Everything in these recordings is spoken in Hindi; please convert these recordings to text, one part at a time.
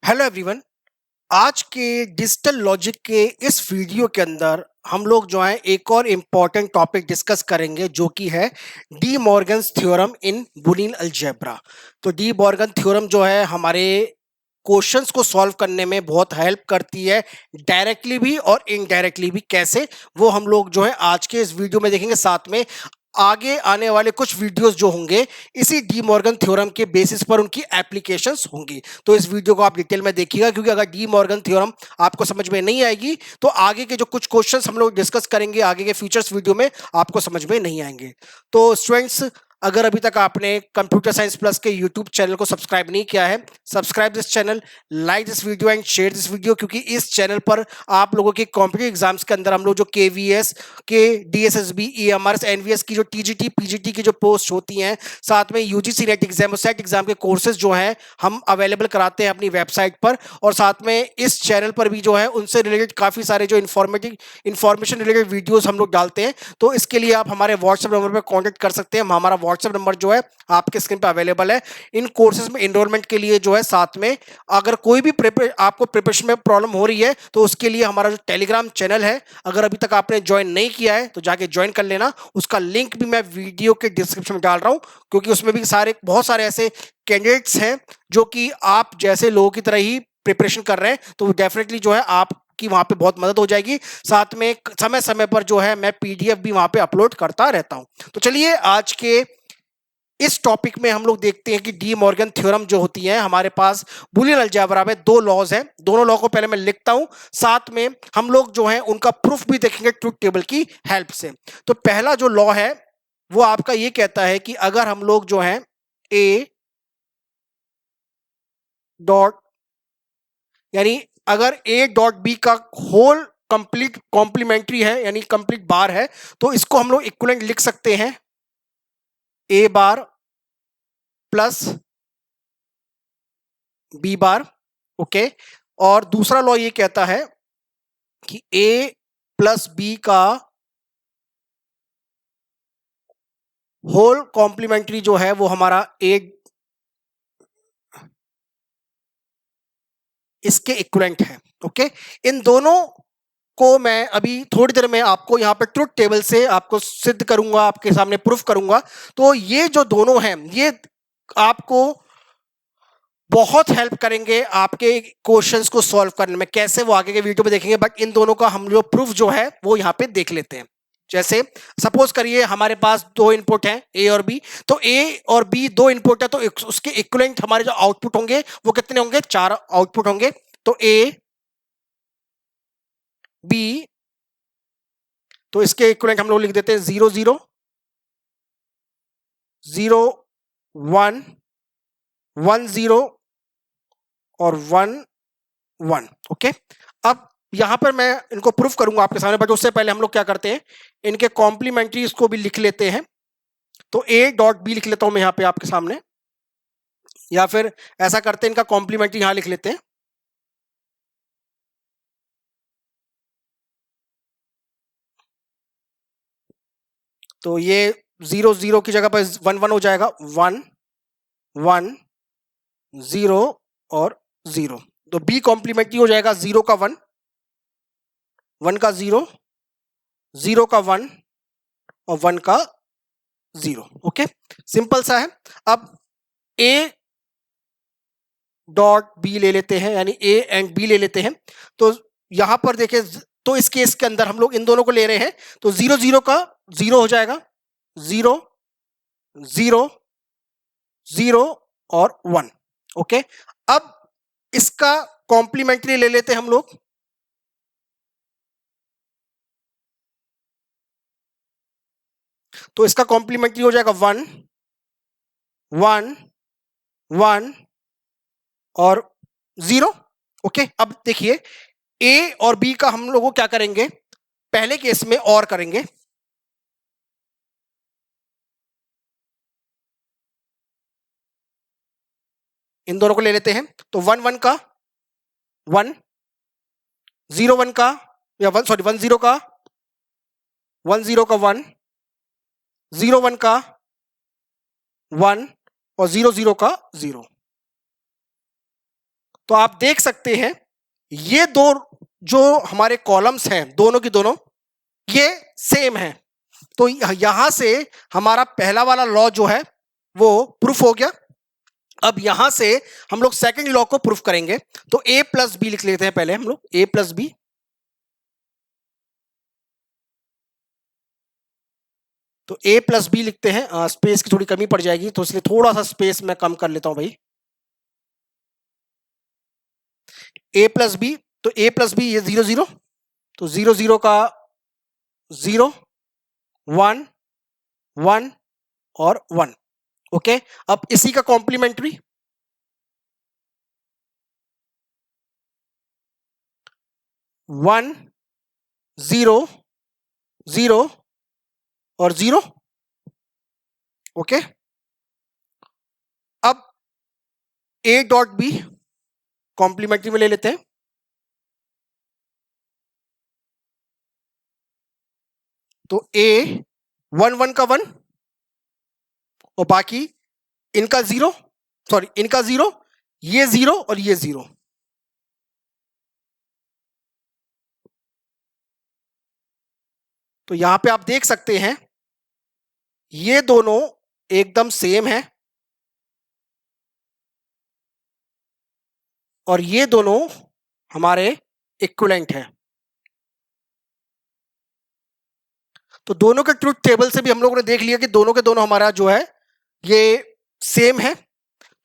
Hello everyone. आज के डिजिटल लॉजिक के इस वीडियो के अंदर हम लोग जो है एक और इम्पॉर्टेंट टॉपिक डिस्कस करेंगे जो कि है D Morgan's theorem in Boolean algebra. तो डी मॉर्गन थ्योरम जो है हमारे क्वेश्चंस को सॉल्व करने में बहुत हेल्प करती है, डायरेक्टली भी और इनडायरेक्टली भी। कैसे, वो हम लोग जो है आज के इस वीडियो में देखेंगे। साथ में आगे आने वाले कुछ वीडियोस जो होंगे इसी डी मॉर्गन थ्योरम के बेसिस पर उनकी एप्लीकेशंस होंगी। तो इस वीडियो को आप डिटेल में देखिएगा, क्योंकि अगर डी मॉर्गन थ्योरम आपको समझ में नहीं आएगी तो आगे के जो कुछ क्वेश्चंस हम लोग डिस्कस करेंगे आगे के फ्यूचर्स वीडियो में आपको समझ में नहीं आएंगे। तो स्टूडेंट्स, अगर अभी तक आपने कंप्यूटर साइंस प्लस के यूट्यूब चैनल को सब्सक्राइब नहीं किया है, subscribe this channel, like this video and share this video, क्योंकि इस चैनल पर आप लोगों के कॉम्पिटिटिव एग्जाम्स के अंदर हम लोग जो केवीएस के डीएसएसबी ईएमआरएस एनवीएस की जो टीजीटी पीजीटी की जो पोस्ट होती हैं, साथ में यूजीसी नेट एग्जाम और सेट एग्जाम के कोर्सेज जो हैं हम अवेलेबल कराते हैं अपनी वेबसाइट पर। और साथ में इस चैनल पर भी जो है उनसे रिलेटेड काफी सारे जो इंफॉर्मेशन रिलेटेड वीडियोस हम लोग डालते हैं। तो इसके लिए आप हमारे व्हाट्सएप नंबर पर कॉन्टेक्ट कर सकते हैं। हमारा व्हाट्सएप नंबर जो है आपके स्क्रीन पर अवेलेबल है। इन कोर्सेज में एनरोलमेंट के लिए जो है, साथ में अगर कोई भी आपको प्रिपरेशन में प्रॉब्लम हो रही है तो उसके लिए हमारा जो टेलीग्राम चैनल है, अगर अभी तक आपने ज्वाइन नहीं किया है तो जाके ज्वाइन कर लेना। उसका लिंक भी मैं वीडियो के डिस्क्रिप्शन में डाल रहा हूं, क्योंकि उसमें भी बहुत सारे ऐसे कैंडिडेट्स हैं जो कि आप जैसे लोगों की तरह ही प्रिपरेशन कर रहे हैं। तो डेफिनेटली जो है आप कि वहां पे बहुत मदद हो जाएगी। साथ में समय समय पर जो है मैं पीडीएफ भी वहां पे अपलोड करता रहता हूं। तो चलिए आज के इस टॉपिक में हम लोग देखते हैं कि डी मॉर्गन थ्योरम जो होती है हमारे पास बुलियन अलजेब्रा में दो लॉज हैं। दोनों लॉ को पहले मैं लिखता हूं, साथ में हम लोग जो है उनका प्रूफ भी देखेंगे ट्रुथ टेबल की हेल्प से। तो पहला जो लॉ है वो आपका ये कहता है कि अगर हम लोग जो है ए डॉट यानी अगर ए डॉट बी का होल कंप्लीट कॉम्प्लीमेंट्री है यानी कंप्लीट बार है, तो इसको हम लोग इक्विवेलेंट लिख सकते हैं ए बार प्लस बी बार। ओके। और दूसरा लॉ ये कहता है कि ए प्लस बी का होल कॉम्प्लीमेंट्री जो है वो हमारा ए इसके इक्विवेलेंट है। ओके। इन दोनों को मैं अभी थोड़ी देर में आपको यहां पे ट्रुथ टेबल से आपको सिद्ध करूंगा, आपके सामने प्रूफ करूंगा। तो ये जो दोनों हैं ये आपको बहुत हेल्प करेंगे आपके क्वेश्चंस को सॉल्व करने में। कैसे, वो आगे के वीडियो में देखेंगे, बट इन दोनों का हम जो प्रूफ जो है वो यहाँ पे देख लेते हैं। जैसे सपोज करिए हमारे पास दो इनपुट हैं ए और बी। तो ए और बी दो इनपुट है, तो उसके इक्विवेलेंट हमारे जो आउटपुट होंगे वो कितने होंगे? चार आउटपुट होंगे। तो ए बी, तो इसके इक्विवेलेंट हम लोग लिख देते हैं 0 0 0 1 1 0 और 1 1। ओके। अब यहां पर मैं इनको प्रूफ करूंगा आपके सामने, बट उससे पहले हम लोग क्या करते हैं, इनके कॉम्प्लीमेंट्रीज को भी लिख लेते हैं। तो ए डॉट बी लिख लेता हूं मैं यहां पे आपके सामने, या फिर ऐसा करते हैं इनका कॉम्प्लीमेंट्री यहां लिख लेते हैं। तो ये 0 0 की जगह पर 1 1 हो जाएगा। 1 1 0 और 0। तो बी कॉम्प्लीमेंट्री हो जाएगा 0 का 1 1 का 0 0 का 1 और 1 का 0। ओके, सिंपल सा है। अब ए डॉट बी ले लेते हैं, यानी ए एंड बी ले लेते हैं। तो यहां पर देखिए, तो इस केस के अंदर हम लोग इन दोनों को ले रहे हैं। तो 0 0 का 0 हो जाएगा, 0 0 0 और 1। ओके। अब इसका कॉम्प्लीमेंट्री ले लेते हैं हम लोग। तो इसका कॉम्प्लीमेंट्री हो जाएगा 1 1 1 और 0। ओके। अब देखिए, ए और बी का हम लोग क्या करेंगे, पहले केस में और करेंगे। इन दोनों को ले लेते हैं। तो 1 1 का 1 0 1 का, या 1 सॉरी 1 0 का 1 0 का 1 0 1 का 1 और 0 0 का 0। तो आप देख सकते हैं ये दो जो हमारे कॉलम्स हैं दोनों की दोनों ये सेम है। तो यहां से हमारा पहला वाला लॉ जो है वो प्रूफ हो गया। अब यहां से हम लोग सेकंड लॉ को प्रूफ करेंगे। तो a प्लस बी लिख लेते हैं पहले हम लोग, a प्लस बी। तो a प्लस बी लिखते हैं, स्पेस की थोड़ी कमी पड़ जाएगी तो इसलिए थोड़ा सा स्पेस मैं कम कर लेता हूं भाई। a प्लस बी, तो a प्लस बी ये 0 0, तो 0 0 का 0 1 1 और 1। ओके, अब इसी का कॉम्प्लीमेंट्री 1 0 0 और 0। ओके, अब a डॉट बी कॉम्प्लीमेंट्री में ले लेते हैं। तो a 1 1 का 1 और बाकी इनका 0, सॉरी इनका 0, ये 0 और ये 0। तो यहां पे आप देख सकते हैं ये दोनों एकदम सेम है और ये दोनों हमारे इक्विवेलेंट है। तो दोनों के ट्रुथ टेबल से भी हम लोगों ने देख लिया कि दोनों के दोनों हमारा जो है ये सेम है।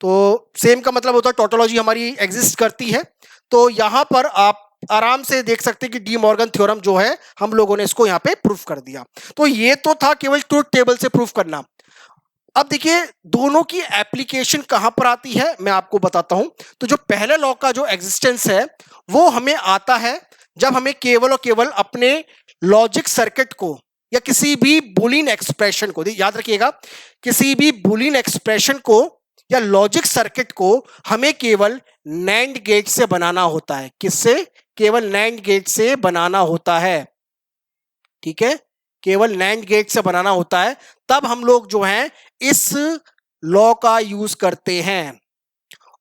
तो सेम का मतलब होता है टोटोलॉजी हमारी एग्जिस्ट करती है। तो यहां पर आप आराम से देख सकते हैं कि डी मॉर्गन थ्योरम जो है हम लोगों ने इसको यहां पे प्रूफ कर दिया। तो ये तो था केवल ट्रुथ टेबल से प्रूफ करना। अब देखिए दोनों की एप्लीकेशन कहां पर आती है मैं आपको बताता हूं। तो जो पहले लॉ का जो एग्जिस्टेंस है वो हमें आता है जब हमें केवल और केवल अपने लॉजिक सर्किट को या किसी भी बुलियन एक्सप्रेशन को, याद रखिएगा, किसी भी बुलियन एक्सप्रेशन को या लॉजिक सर्किट को हमें केवल नैंड गेट से बनाना होता है। किससे? केवल नैंड गेट से बनाना होता है। ठीक है, केवल नैंड गेट से बनाना होता है। तब हम लोग जो हैं इस लॉ का यूज करते हैं।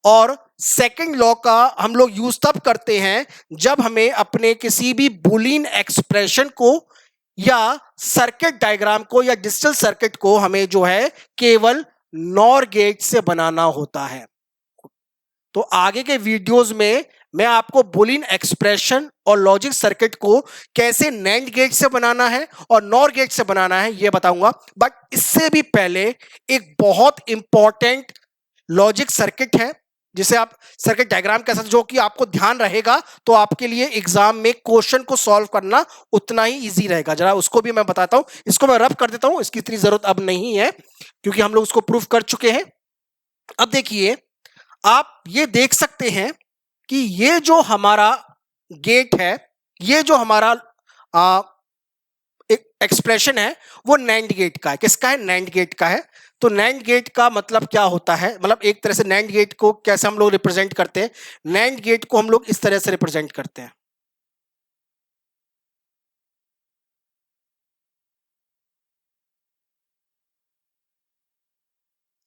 और सेकंड लॉ का हम लोग यूज तब करते हैं जब हमें अपने किसी भी बुलियन एक्सप्रेशन को या सर्किट डायग्राम को या डिजिटल सर्किट को हमें जो है केवल नॉर गेट से बनाना होता है। तो आगे के वीडियोस में मैं आपको बुलियन एक्सप्रेशन और लॉजिक सर्किट को कैसे नैंड गेट से बनाना है और नॉर गेट से बनाना है ये बताऊंगा। बट इससे भी पहले एक बहुत इंपॉर्टेंट लॉजिक सर्किट है जिसे आप सर्किट डायग्राम कह सकते हैं, जो कि आपको ध्यान रहेगा तो आपके लिए एग्जाम में क्वेश्चन को सॉल्व करना उतना ही इजी रहेगा। जरा उसको भी मैं बताता हूं। इसको मैं रफ कर देता हूं, इसकी इतनी जरूरत अब नहीं है क्योंकि हम लोग उसको प्रूफ कर चुके हैं। अब देखिए आप ये देख सकते हैं कि ये जो हमारा गेट है, ये जो हमारा एक्सप्रेशन है वो नैंड गेट का है। किसका है? नैंड गेट का है। तो नैंड गेट का मतलब क्या होता है? मतलब एक तरह से नैंड गेट को कैसे हम लोग रिप्रेजेंट करते हैं? नैंड गेट को हम लोग इस तरह से रिप्रेजेंट करते हैं,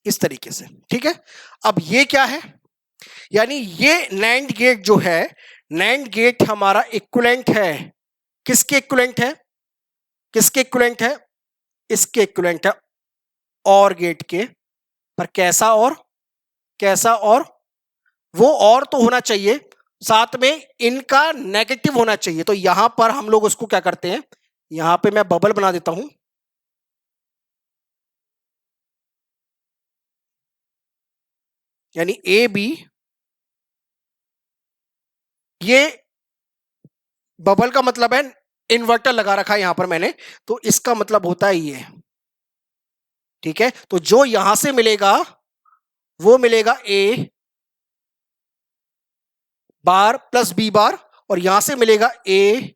इस तरीके से। ठीक है, अब ये क्या है? यानी ये नैंड गेट जो है, नैंड गेट हमारा इक्विवेलेंट है। किसके इक्विवेलेंट है? किसके इक्विवेलेंट है? इसके इक्विवेलेंट है और गेट के। पर कैसा और? कैसा और? वो और तो होना चाहिए, साथ में इनका नेगेटिव होना चाहिए। तो यहां पर हम लोग उसको क्या करते हैं, यहां पे मैं बबल बना देता हूं। यानी ए बी, ये बबल का मतलब है इन्वर्टर लगा रखा है यहां पर मैंने, तो इसका मतलब होता है ये। ठीक है, तो जो यहां से मिलेगा वो मिलेगा ए बार प्लस बी बार और यहां से मिलेगा ए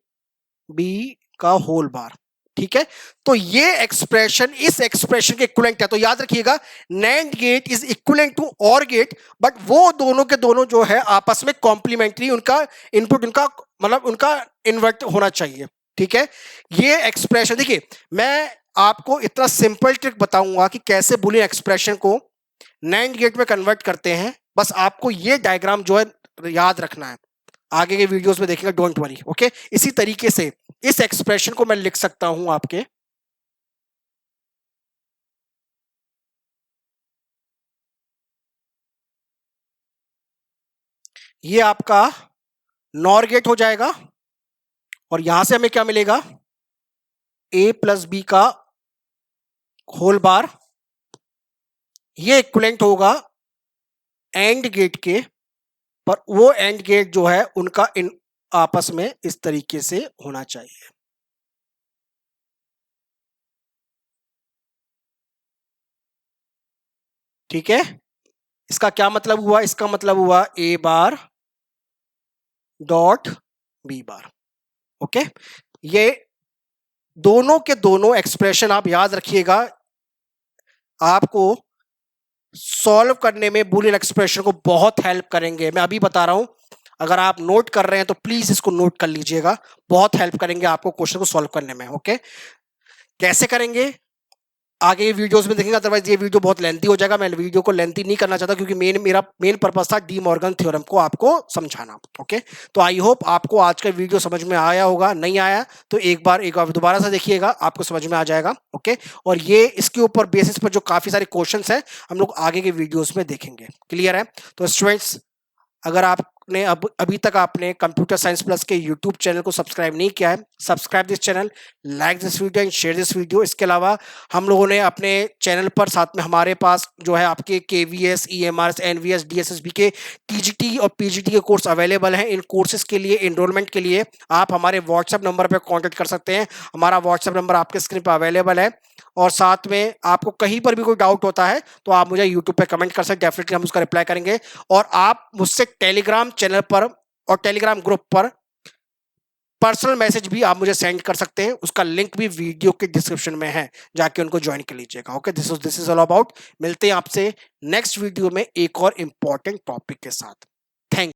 बी का होल बार। ठीक है, तो ये एक्सप्रेशन इस एक्सप्रेशन के इक्विवेलेंट है। तो याद रखिएगा NAND gate is equivalent to OR gate, but वो दोनों के दोनों जो है आपस में कॉम्प्लीमेंट्री, उनका इनपुट उनका मतलब उनका इन्वर्ट होना चाहिए। ठीक है, ये एक्सप्रेशन देखिए मैं आपको इतना सिंपल ट्रिक बताऊंगा कि कैसे बुलियन एक्सप्रेशन को नैंड गेट में कन्वर्ट करते हैं। बस आपको ये डायग्राम जो है याद रखना है, आगे के वीडियोस में देखेंगे, डोंट वरी। ओके, इसी तरीके से इस एक्सप्रेशन को मैं लिख सकता हूं आपके, ये आपका नॉर गेट हो जाएगा और यहां से हमें क्या मिलेगा, ए प्लस बी का होल बार, ये इक्विवेलेंट होगा एंड गेट के, पर वो एंड गेट जो है उनका इन आपस में इस तरीके से होना चाहिए। ठीक है, इसका क्या मतलब हुआ, इसका मतलब हुआ A bar dot B bar. Okay, ये दोनों के दोनों एक्सप्रेशन आप याद रखिएगा, आपको सॉल्व करने में बूलियन एक्सप्रेशन को बहुत हेल्प करेंगे। मैं अभी बता रहा हूं, अगर आप नोट कर रहे हैं तो प्लीज इसको नोट कर लीजिएगा, बहुत हेल्प करेंगे आपको क्वेश्चन को सॉल्व करने में। ओके, कैसे करेंगे आगे ये वीडियोस में देखेंगे, अदरवाइज ये वीडियो बहुत लेंथी हो जाएगा। मैं वीडियो को लेंथी नहीं करना चाहता क्योंकि मेरा मेन पर्पस था डी मॉर्गन थ्योरम को आपको समझाना। ओके, तो आई होप आपको आज का वीडियो समझ में आया होगा, नहीं आया तो एक बार दोबारा से देखिएगा, आपको समझ में आ जाएगा। ओके, और ये इसके ऊपर बेसिस पर जो काफी सारे क्वेश्चंस हैं हम लोग आगे के वीडियोस में देखेंगे। क्लियर है? तो स्टूडेंट्स, अगर आपने अभी तक आपने कंप्यूटर साइंस प्लस के यूट्यूब चैनल को सब्सक्राइब नहीं किया है, subscribe this channel, like this video and share this video. इसके अलावा हम लोगों ने अपने चैनल पर साथ में हमारे पास जो है आपके KVS, EMRS, NVS, DSSB के TGT और PGT के कोर्स अवेलेबल हैं। इन कोर्सेज के लिए एनरोलमेंट के लिए आप हमारे व्हाट्सएप नंबर पर कॉन्टेक्ट कर सकते हैं। हमारा व्हाट्सएप नंबर आपके स्क्रीन पर अवेलेबल है, और साथ में आपको कहीं पर भी कोई डाउट होता है तो आप मुझे यूट्यूब पे कमेंट कर सकते हैं, डेफिनेटली हम उसका रिप्लाई करेंगे। और आप मुझसे टेलीग्राम चैनल पर और टेलीग्राम ग्रुप पर पर्सनल मैसेज भी आप मुझे सेंड कर सकते हैं, उसका लिंक भी वीडियो के डिस्क्रिप्शन में है, जाके उनको ज्वाइन कर लीजिएगा। Okay, this is all about. मिलते हैं आपसे नेक्स्ट वीडियो में एक और इंपॉर्टेंट टॉपिक के साथ। थैंक